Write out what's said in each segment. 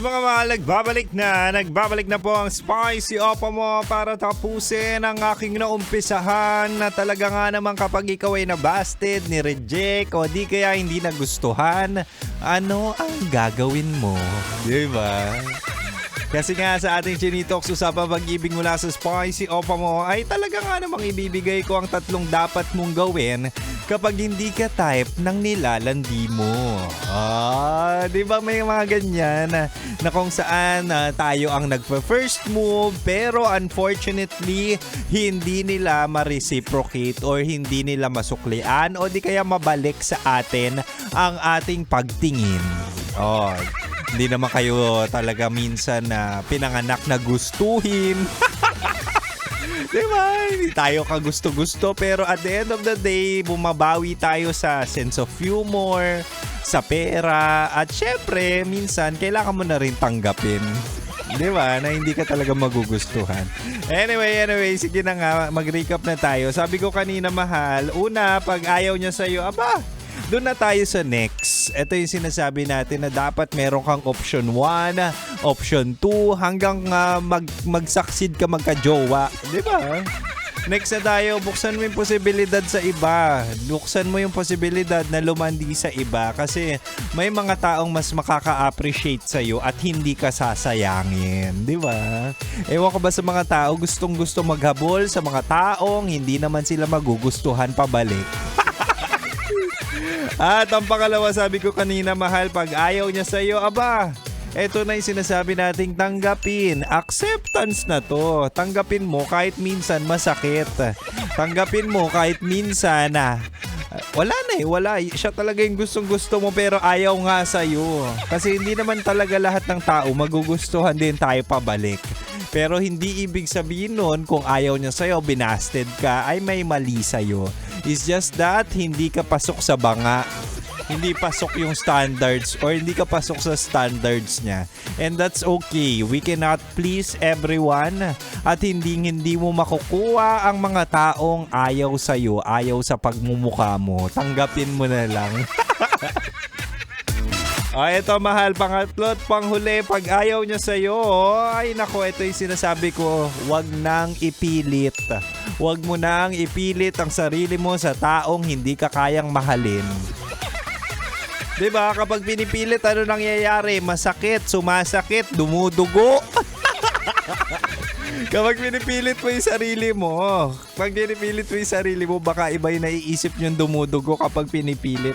mga mahal, nagbabalik na po ang Spicy Opa mo para tapusin ang aking naumpisahan na talaga nga naman kapag ikaw ay nabasted, ni-reject o di kaya hindi nagustuhan, ano ang gagawin mo? Diba? Kasi nga sa ating Chinitox usapang pag-ibig mula sa Spicy Opa mo ay talaga nga namang ibibigay ko ang 3 dapat mong gawin kapag hindi ka type ng nilalandi mo. Di ba may mga ganyan na kung saan tayo ang nagpa-first move pero unfortunately hindi nila ma-reciprocate or hindi nila masuklian o di kaya mabalik sa atin ang ating pagtingin. Hindi naman kayo talaga minsan na pinanganak na gustuhin. Diba? Hindi tayo kagusto-gusto pero at the end of the day, bumabawi tayo sa sense of humor, sa pera, at syempre, minsan, kailangan mo na rin tanggapin. Diba? Na hindi ka talaga magugustuhan. Anyway, sige na nga, mag-recap na tayo. Sabi ko kanina, mahal, una, pag ayaw niya sa'yo, doon na tayo sa next. Ito yung sinasabi natin na dapat meron kang option 1, option 2, hanggang mag-succeed ka magka-jowa. Di ba? Next na tayo, buksan mo yung posibilidad sa iba. Buksan mo yung posibilidad na lumandi sa iba kasi may mga taong mas makaka-appreciate sa'yo at hindi ka sasayangin. Di ba? Ewan ko ba sa mga tao gustong-gusto maghabol sa mga taong hindi naman sila magugustuhan pabalik. At ang pangalawa, sabi ko kanina, mahal, pag ayaw niya sa'yo, eto na yung sinasabi nating tanggapin. Acceptance na to. Tanggapin mo kahit minsan masakit. Tanggapin mo kahit minsan wala. Siya talaga yung gustong-gusto mo pero ayaw nga sa'yo. Kasi hindi naman talaga lahat ng tao magugustuhan din tayo pabalik. Pero hindi ibig sabihin nun kung ayaw niya sa'yo, binasted ka, ay may mali sa'yo. It's just that hindi ka pasok sa banga. Hindi pasok yung standards or hindi ka pasok sa standards niya. And that's okay. We cannot please everyone at hindi mo makukuha ang mga taong ayaw sa'yo, ayaw sa pagmumukha mo. Tanggapin mo na lang. Ito mahal, pangatlo at panghuli, pag ayaw niya sa'yo, ay nako, ito yung sinasabi ko, wag nang ipilit. Wag mo nang ipilit ang sarili mo sa taong hindi ka kayang mahalin. Diba? Kapag pinipilit, ano nangyayari? Masakit, sumasakit, dumudugo. Kapag pinipilit mo yung sarili mo, baka iba yung naiisip yung dumudugo kapag pinipilit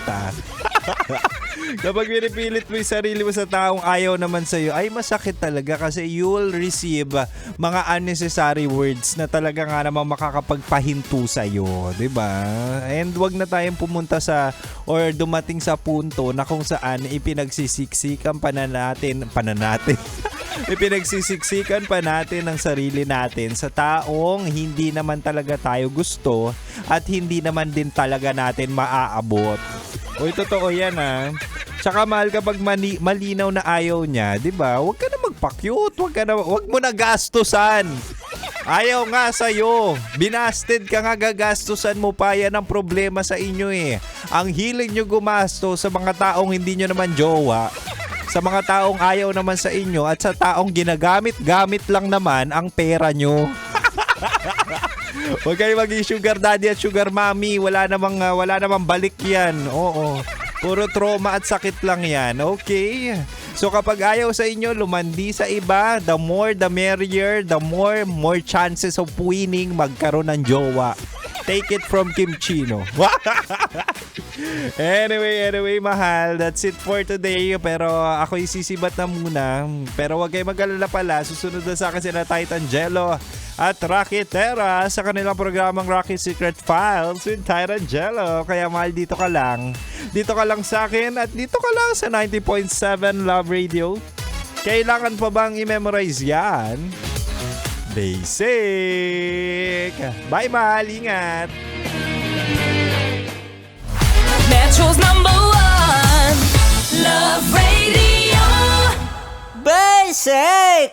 Kapag pinipilit mo yung sarili mo sa taong ayaw naman sa'yo, ay masakit talaga kasi you'll receive mga unnecessary words na talaga nga naman makakapagpahinto sa'yo. Diba? And wag na tayong pumunta or dumating sa punto na kung saan ipinagsisiksikan pa natin ipinagsisiksikan pa natin ang sarili natin sa taong hindi naman talaga tayo gusto at hindi naman din talaga natin maaabot. Totoo yan Tsaka mahal, kapag malinaw na ayaw niya, 'di ba? Huwag ka na magpa-cute, huwag mo na gastusan. Ayaw nga sa'yo. Binasted ka nga, gagastusan mo pa. Yan ang problema sa inyo Ang hilig nyo gumasto sa mga taong hindi nyo naman jowa, sa mga taong ayaw naman sa inyo at sa taong ginagamit-gamit lang naman ang pera nyo. Huwag kayo maging sugar daddy at sugar mommy. Wala namang balik yan. Oo. Puro trauma at sakit lang yan. Okay? So kapag ayaw sa inyo, lumandi sa iba, the more the merrier, the more chances of winning magkaroon ng jowa. Take it from Kim Chino. Anyway, mahal, that's it for today. Pero ako isisibat na muna. Pero wag kayo mag-alala pala. Susunod na sa akin sila Titangelo at Rocky Terra sa kanilang programang Rocky Secret Files with Titangelo. Kaya mahal, dito ka lang. Dito ka lang sa akin at dito ka lang sa 90.7 Love Radio. Kailangan pa bang i-memorize yan? Basic! Bye, mahal! Ingat! Metro's #1 Love Radio Basic!